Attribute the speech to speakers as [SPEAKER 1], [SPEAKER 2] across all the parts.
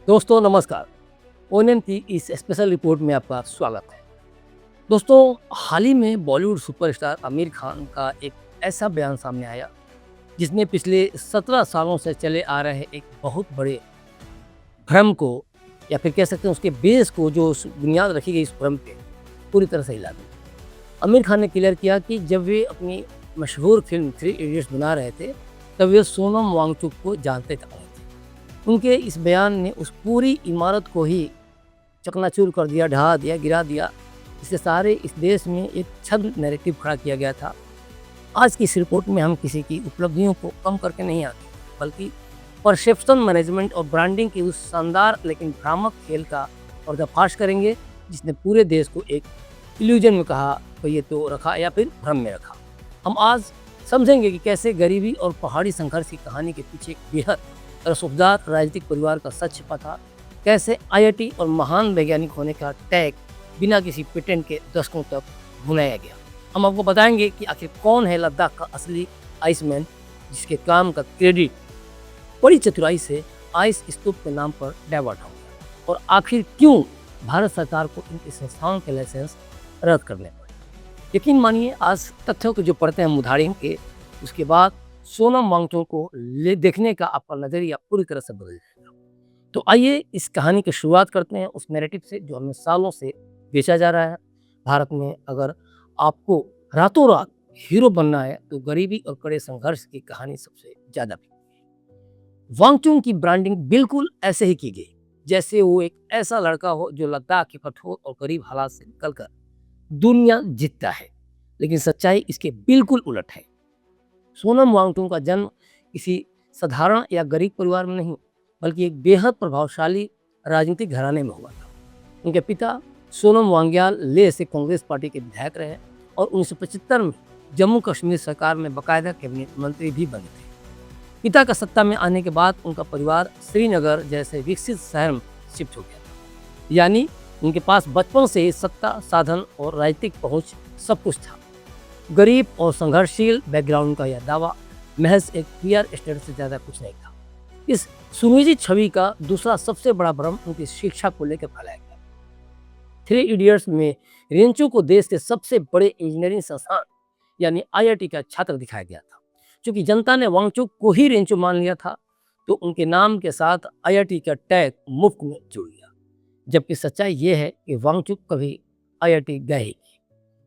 [SPEAKER 1] दोस्तों नमस्कार। ओनएम की इस स्पेशल रिपोर्ट में आपका स्वागत है। दोस्तों, हाल ही में बॉलीवुड सुपरस्टार आमिर खान का एक ऐसा बयान सामने आया जिसने पिछले 17 सालों से चले आ रहे एक बहुत बड़े भ्रम को या फिर कह सकते हैं उसके बेस को, जो बुनियाद रखी गई इस भ्रम पे, पूरी तरह से हिला दिया। आमिर खान ने क्लियर किया कि जब वे अपनी मशहूर फिल्म थ्री इडियट्स बना रहे थे तब वे सोनम वांगचुक को जानते थे। उनके इस बयान ने उस पूरी इमारत को ही चकनाचूर कर दिया, ढहा दिया, गिरा दिया। इससे सारे इस देश में एक छद्म नैरेटिव खड़ा किया गया था। आज की इस रिपोर्ट में हम किसी की उपलब्धियों को कम करके नहीं आते, बल्कि परसेप्शन मैनेजमेंट और ब्रांडिंग की उस शानदार लेकिन भ्रामक खेल का पर्दाफाश करेंगे जिसने पूरे देश को एक इल्यूजन में कहा तो ये तो रखा या फिर भ्रम में रखा। हम आज समझेंगे कि कैसे गरीबी और पहाड़ी संघर्ष की कहानी के पीछे एक बेहद रसूखदार राजनीतिक परिवार का सच छिपा था। कैसे आईआईटी और महान वैज्ञानिक होने का टैग बिना किसी पेटेंट के दशकों तक भुनाया गया। हम आपको बताएंगे कि आखिर कौन है लद्दाख का असली आइसमैन, जिसके काम का क्रेडिट बड़ी चतुराई से आइस स्तूप के नाम पर डाइवर्ट हो गया, और आखिर क्यों भारत सरकार को इनकी संस्थाओं के लाइसेंस रद्द करने पड़े। यकीन मानिए, आज तथ्यों के जो पढ़ते हैं उदाहरण उसके बाद सोनम वांगचुक को देखने का आपका नजरिया पूरी तरह से बदल जाएगा। तो आइए इस कहानी की शुरुआत करते हैं उस नैरेटिव से जो हमें सालों से बेचा जा रहा है। भारत में अगर आपको रातों रात हीरो बनना है तो गरीबी और कड़े संघर्ष की कहानी सबसे ज्यादा बिकती है। वांगचुक की ब्रांडिंग बिल्कुल ऐसे ही की गई जैसे वो एक ऐसा लड़का हो जो लद्दाख के कठोर और गरीब हालात से निकलकर दुनिया जीतता है, लेकिन सच्चाई इसके बिल्कुल उलट है। सोनम वांगचुक का जन्म किसी साधारण या गरीब परिवार में नहीं, बल्कि एक बेहद प्रभावशाली राजनीतिक घराने में हुआ था। उनके पिता सोनम वांग्याल लेह से कांग्रेस पार्टी के विधायक रहे और 1975 में जम्मू कश्मीर सरकार में बाकायदा कैबिनेट मंत्री भी बने थे। पिता का सत्ता में आने के बाद उनका परिवार श्रीनगर जैसे विकसित शहर में शिफ्ट हो गया था, यानी उनके पास बचपन से ही सत्ता, साधन और राजनीतिक पहुंच सब कुछ था। गरीब और संघर्षशील बैकग्राउंड का यह दावा महज एक पीआर स्टेट से ज़्यादा कुछ नहीं था। इस सुनिजी छवि का दूसरा सबसे बड़ा भ्रम उनकी शिक्षा को लेकर फैलाया गया। थ्री इडियट्स में रेंचो को देश के सबसे बड़े इंजीनियरिंग संस्थान यानी आईआईटी का छात्र दिखाया गया था। चूंकि जनता ने वांगचुक को ही रेंचो मान लिया था, तो उनके नाम के साथ आईआईटी का टैग मुफ्त में जुड़ गया। जबकि सच्चाई ये है कि वांगचुक कभी आईआईटी गए ही।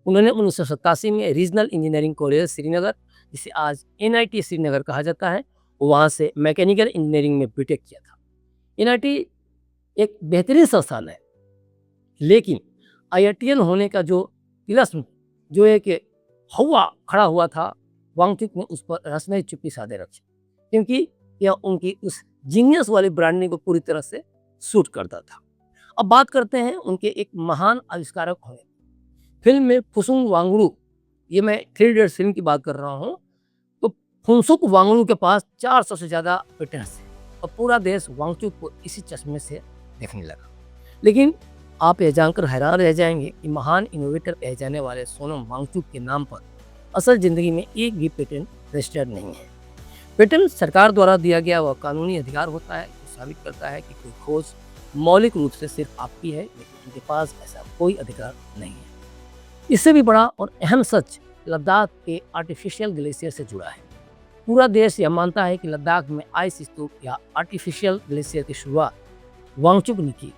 [SPEAKER 1] उन्होंने 1987 में रीजनल इंजीनियरिंग कॉलेज श्रीनगर, जिसे आज एनआईटी श्रीनगर कहा जाता है, वहाँ से मैकेनिकल इंजीनियरिंग में बीटेक किया था। एनआईटी एक बेहतरीन संस्थान है, लेकिन आईआईटीएन होने का जो तिलस्म, जो एक हवा खड़ा हुआ था, वांगचुक ने उस पर रसमई चुप्पी साधे रखी, क्योंकि यह उनकी उस जीनियस वाली ब्रांडिंग को पूरी तरह से सूट करता था। अब बात करते हैं उनके एक महान आविष्कारक होने। फिल्म में फुसुंग वांगडू, ये मैं थ्री इडियट्स फिल्म की बात कर रहा हूँ, तो फुसुंग वांगडू के पास 400 से ज़्यादा पेटेंट्स थे और पूरा देश वांगचुक को इसी चश्मे से देखने लगा। लेकिन आप यह जानकर हैरान रह जाएंगे कि महान इनोवेटर कहे जाने वाले सोनम वांगचुक के नाम पर असल ज़िंदगी में एक भी पेटेंट रजिस्टर्ड नहीं है। पेटेंट सरकार द्वारा दिया गया वह कानूनी अधिकार होता है जो साबित करता है कि कोई खोज मौलिक रूप से सिर्फ आपकी है, लेकिन उनके पास ऐसा कोई अधिकार नहीं है। इससे भी बड़ा और अहम सच लद्दाख के आर्टिफिशियल ग्लेशियर से जुड़ा है। पूरा देश यह मानता है कि लद्दाख में आइस स्तूप या आर्टिफिशियल ग्लेशियर की शुरुआत वांगचुक ने की,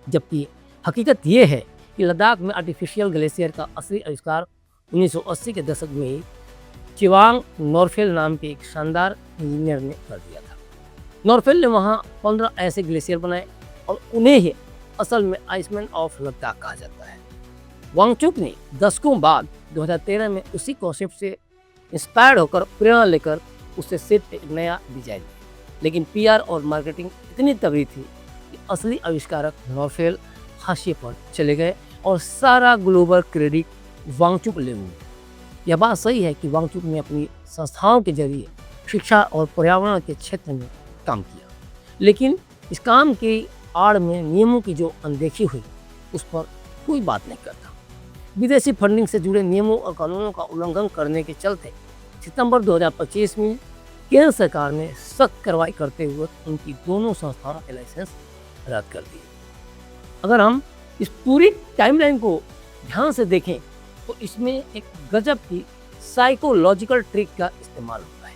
[SPEAKER 1] जबकि हकीकत ये है कि लद्दाख में आर्टिफिशियल ग्लेशियर का असली आविष्कार 1980 के दशक में ही चिवांग नॉरफेल नाम के एक शानदार इंजीनियर ने कर दिया था। नॉरफेल ने वहाँ 15 ऐसे ग्लेशियर बनाए और उन्हें ही असल में आइसमैन ऑफ लद्दाख कहा जाता है। वांगचुक ने दशकों बाद 2013 में उसी कॉन्सेप्ट से इंस्पायर्ड होकर प्रेरणा लेकर उससे सिर्फ एक नया डिजाइन दिया, लेकिन पीआर और मार्केटिंग इतनी तगड़ी थी कि असली आविष्कारक नॉरफेल हाशिए पर चले गए और सारा ग्लोबल क्रेडिट वांगचुक ले लिए। यह बात सही है कि वांगचुक ने अपनी संस्थाओं के जरिए शिक्षा और पर्यावरण के क्षेत्र में काम किया, लेकिन इस काम की आड़ में नियमों की जो अनदेखी हुई उस पर कोई बात नहीं करता। विदेशी फंडिंग से जुड़े नियमों और कानूनों का उल्लंघन करने के चलते सितंबर 2025 में केंद्र सरकार ने सख्त कार्रवाई करते हुए उनकी दोनों संस्थाओं के लाइसेंस रद्द कर दिए। अगर हम इस पूरी टाइमलाइन को ध्यान से देखें तो इसमें एक गजब की साइकोलॉजिकल ट्रिक का इस्तेमाल होता है।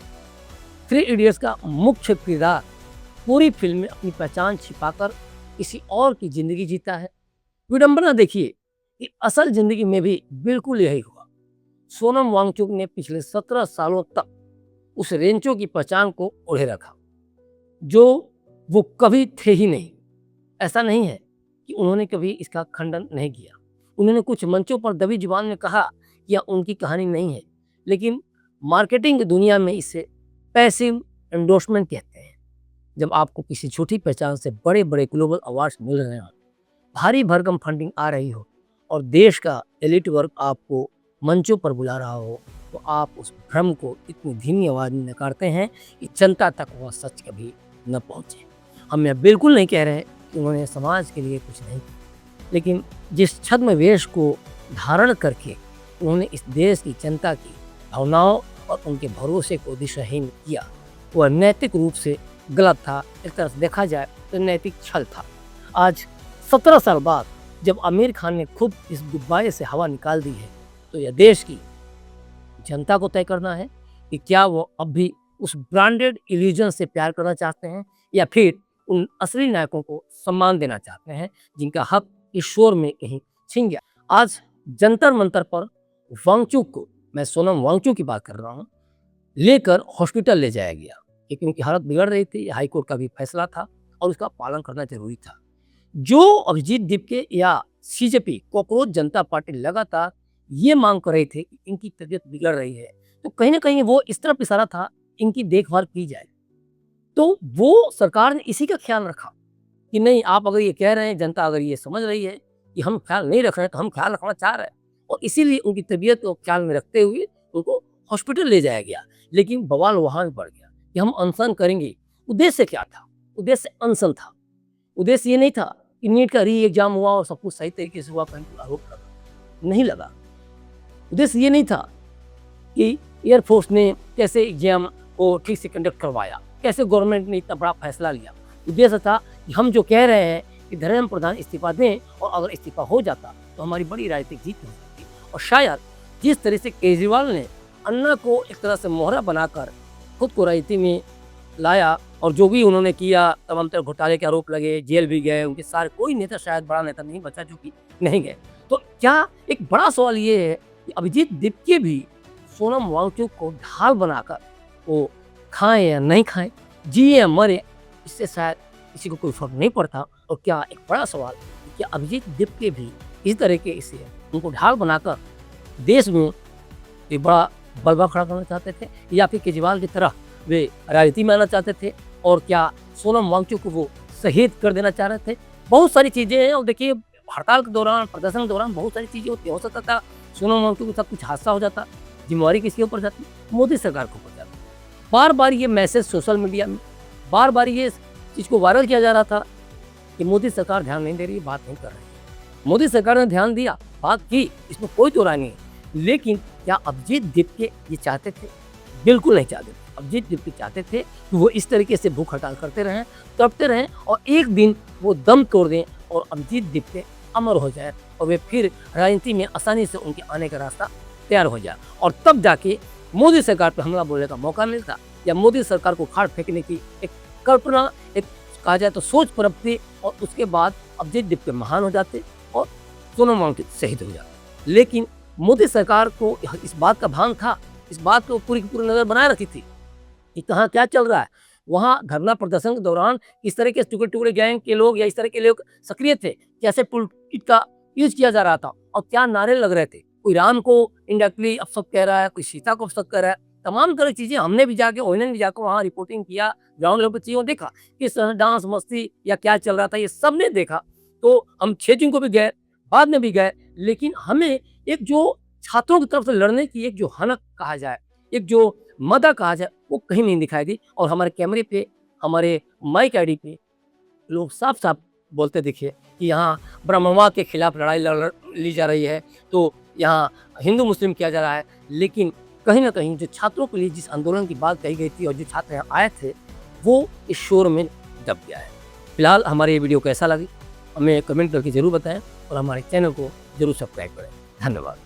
[SPEAKER 1] थ्री इडियट्स का मुख्य किरदार पूरी फिल्म में अपनी पहचान छिपाकर किसी और की जिंदगी जीता है। विडंबना देखिए कि असल जिंदगी में भी बिल्कुल यही हुआ। सोनम वांगचुक ने पिछले 17 सालों तक उस रेंचो की पहचान को ओढ़े रखा जो वो कभी थे ही नहीं। ऐसा नहीं है कि उन्होंने कभी इसका खंडन नहीं किया। उन्होंने कुछ मंचों पर दबी जुबान में कहा कि यह उनकी कहानी नहीं है, लेकिन मार्केटिंग की दुनिया में इसे पैसिव एंडोर्समेंट कहते हैं। जब आपको किसी छोटी पहचान से बड़े बड़े ग्लोबल अवार्ड्स मिल रहे हो, भारी भरकम फंडिंग आ रही हो और देश का एलिट वर्ग आपको मंचों पर बुला रहा हो, तो आप उस भ्रम को इतनी धीमी आवाज़ में नकारते हैं कि जनता तक वह सच कभी न पहुँचे। हम यह बिल्कुल नहीं कह रहे कि उन्होंने समाज के लिए कुछ नहीं किया, लेकिन जिस छद्मवेश को धारण करके उन्होंने इस देश की जनता की भावनाओं और उनके भरोसे को दिशाहीन किया, वह नैतिक रूप से गलत था। एक तरह से देखा जाए तो नैतिक छल था। आज 17 साल बाद जब आमिर खान ने खुद इस गुब्बारे से हवा निकाल दी है, तो यह देश की जनता को तय करना है कि क्या वो अब भी उस ब्रांडेड इल्यूजन से प्यार करना चाहते हैं या फिर उन असली नायकों को सम्मान देना चाहते हैं जिनका हक इस शोर में कहीं छिन गया। आज जंतर मंतर पर वांगचुक को, मैं सोनम वांगचुक की बात कर रहा हूँ, लेकर हॉस्पिटल ले जाया गया क्योंकि उनकी हालत बिगड़ रही थी। हाईकोर्ट का भी फैसला था और उसका पालन करना जरूरी था। जो अभिजीत दीपके या सीजेपी कॉकरोच जनता पार्टी लगातार ये मांग कर रही थी कि इनकी तबीयत बिगड़ रही है, तो कहीं ना कहीं वो इस तरफ इशारा था इनकी देखभाल की जाए। तो वो सरकार ने इसी का ख्याल रखा कि नहीं, आप अगर ये कह रहे हैं, जनता अगर ये समझ रही है कि हम ख्याल नहीं रख रहे हैं, तो हम ख्याल रखना चाह रहे हैं, और इसीलिए उनकी तबीयत को ख्याल में रखते हुए उनको हॉस्पिटल ले जाया गया। लेकिन बवाल वहाँ भी बढ़ गया कि हम अनशन करेंगे। उद्देश्य क्या था? उद्देश्य अनशन था। उद्देश्य ये नहीं था कि नीट का री एग्जाम हुआ और सब कुछ सही तरीके से हुआ, परंतु आरोप लगा नहीं लगा। उद्देश्य ये नहीं था कि एयरफोर्स ने कैसे एग्जाम को ठीक से कंडक्ट करवाया, कैसे गवर्नमेंट ने इतना बड़ा फैसला लिया। उद्देश्य था कि हम जो कह रहे हैं कि धर्मेंद्र प्रधान इस्तीफा दें, और अगर इस्तीफा हो जाता तो हमारी बड़ी राजनीतिक जीत हो सकती। और शायद जिस तरह से केजरीवाल ने अन्ना को एक तरह से मोहरा बनाकर खुद को राजनीति में लाया, और जो भी उन्होंने किया, तमाम तरह घोटाले के आरोप लगे, जेल भी गए, उनके सारे कोई नेता, शायद बड़ा नेता नहीं बचा जो कि नहीं गए। तो क्या एक बड़ा सवाल ये है कि अभिजीत दीपके भी सोनम वांगचुक को ढाल बनाकर वो खाएं या नहीं खाएं, जिए या मरे, इससे शायद किसी को कोई फर्क नहीं पड़ता। और क्या एक बड़ा सवाल कि क्या अभिजीत दीपके भी इस तरह के इसे उनको ढाल बनाकर देश में एक बड़ा बलबा खड़ा करना चाहते थे, या फिर केजरीवाल की तरह वे राजनीति में आना चाहते थे? और क्या सोनम वांगचुक को वो शहीद कर देना चाह रहे थे? बहुत सारी चीज़ें हैं। और देखिए, हड़ताल के दौरान, प्रदर्शन के दौरान बहुत सारी चीज़ें होती, हो सकता था सोनम वांगचुक के साथ कुछ हादसा हो जाता, जिम्मेवारी किसके ऊपर जाती? मोदी सरकार के ऊपर जाती। बार बार ये मैसेज सोशल मीडिया में, बार बार ये चीज़ को वायरल किया जा रहा था कि मोदी सरकार ध्यान नहीं दे रही, बात नहीं कर रही है। मोदी सरकार ने ध्यान दिया, बात की, इसमें कोई दो राय नहीं है। लेकिन क्या अभिजीत दीपके ये चाहते थे? बिल्कुल नहीं चाहते थे। अभिजीत दीपके चाहते थे कि वो इस तरीके से भूख हड़ताल करते रहें, तड़पते रहें, और एक दिन वो दम तोड़ दें और अभिजीत दीपके अमर हो जाए, और वे फिर राजनीति में आसानी से उनके आने का रास्ता तैयार हो जाए, और तब जाके मोदी सरकार पर हमला बोलने का मौका मिलता, या मोदी सरकार को खाड़ फेंकने की एक कल्पना, एक कहा जाए तो सोच पनपती, और उसके बाद अभिजीत दीपके महान हो जाते और सोनम वांगचुक शहीद हो जाते। लेकिन मोदी सरकार को इस बात का भान था, इस बात को पूरी नज़र बनाए रखी थी कि कहाँ क्या चल रहा है। वहाँ धरना प्रदर्शन के दौरान इस तरह के टुकड़े टुकड़े गैंग के लोग या इस तरह के लोग सक्रिय थे, कैसे टूल किट का यूज किया जा रहा था और क्या नारे लग रहे थे। कोई राम को इंडायरेक्टली अपशब्द कह रहा है, कोई सीता को अपशब्द कह रहा है। तमाम तरह की चीज़ें हमने भी जाके, ओएनएन भी जाकर वहाँ रिपोर्टिंग किया, ग्राउंड लेवल पर चीज़ों देखा किस तरह डांस मस्ती या क्या चल रहा था, ये सब ने देखा। तो हम 6 जून को भी गए, बाद में भी गए, लेकिन हमें एक जो छात्रों की तरफ से लड़ने की एक जो हनक कहा जाए, एक जो मदा कहा जाए, वो कहीं नहीं दिखाई दी। और हमारे कैमरे पे, हमारे माइक आईडी पे लोग साफ साफ बोलते दिखे कि यहाँ ब्रह्मवाद के खिलाफ लड़ाई ली जा रही है, तो यहाँ हिंदू मुस्लिम किया जा रहा है। लेकिन कहीं ना कहीं जो छात्रों के लिए जिस आंदोलन की बात कही गई थी और जो छात्र यहाँ आए थे, वो इस शोर में दब गया है। फिलहाल हमारी ये वीडियो कैसा लगी हमें कमेंट करके ज़रूर बताएं और हमारे चैनल को ज़रूर सब्सक्राइब करें। धन्यवाद।